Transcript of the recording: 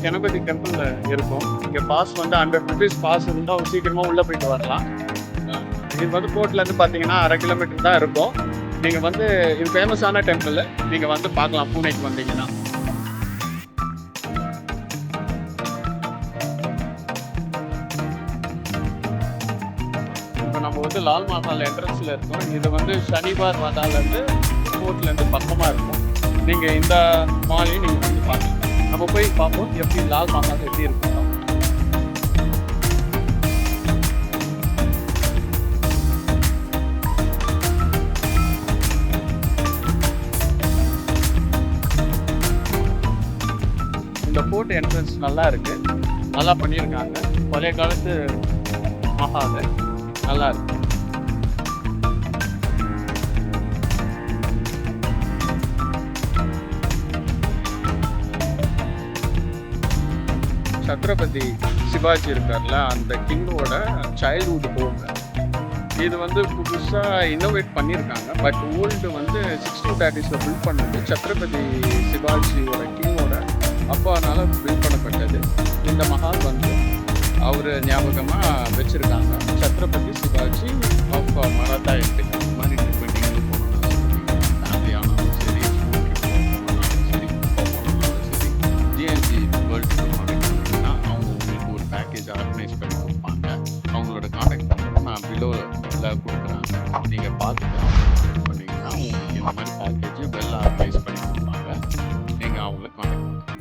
கணபதி டெம்பிளில் இருக்கும். இங்கே பாஸ் வந்து 100 ருபீஸ் பாஸ் இருந்தால் சீக்கிரமாக உள்ளே போயிட்டு வரலாம். இது வந்து கோர்ட்லேருந்து பார்த்தீங்கன்னா 1/2 கிலோமீட்டர் தான் இருக்கும். நீங்கள் வந்து இது ஃபேமஸான டெம்பிள், நீங்கள் வந்து பார்க்கலாம் பூனேக்கு வந்தீங்கன்னா. இப்போ நம்ம வந்து லால் மஹால் என்ட்ரன்ஸில் இருக்கோம். இது வந்து ஷனிவார் வாதாலேருந்து கோர்ட்லேருந்து பக்கமாக இருக்கும். நீங்கள் இந்த மாலையும் நீங்கள் வந்து பார்க்கலாம். நம்ம போய் பார்ப்போம் எப்படி லால் மஹால் எப்படி இருக்கும். இந்த ஃபோர்ட் என்ட்ரன்ஸ் நல்லா இருக்கு, நல்லா பண்ணியிருக்காங்க. பழைய காலத்து மஹால் நல்லா இருக்கு. சத்ரபதி சிவாஜி இருக்கார்ல, அந்த கிங்கோட சைல்ட்ஹுட் ஹோம். இது வந்து புதுசாக இன்னோவேட் பண்ணியிருக்காங்க. பட் ஓல்டு வந்து 1630s பில்ட் பண்ணது சத்ரபதி சிவாஜியோட கிங்கோட அப்பானால பில்ட் பண்ணப்பட்டது. இந்த மஹால் வந்து அவர் ஞாபகமாக வச்சுருக்காங்க. Chhatrapati Shivaji of Maratha empire. இந்த மாதிரி இப்போ நீங்கள் போனோம்னா ஃபேமிலியானாலும் சரி, போனாலும் சரி, போனாலும் சரி, ஜிஎன்ஜி வேர்ல்டு பண்ணிங்கன்னா அவங்க உங்களுக்கு ஒரு பேக்கேஜ் ஆர்கனைஸ் பண்ணி கொடுப்பாங்க. அவங்களோட கான்டாக்ட் நம்பர் நான் பிலோவில் கொடுக்குறேன், நீங்கள் பார்த்துக்கலாம். பண்ணிங்கன்னா உங்களுக்கு இந்த மாதிரி பேக்கேஜ் வெல் ஆர்கனைஸ் பண்ணி கொடுப்பாங்க. நீங்கள் அவங்கள கான்டாக்ட் பண்ணுங்கள்.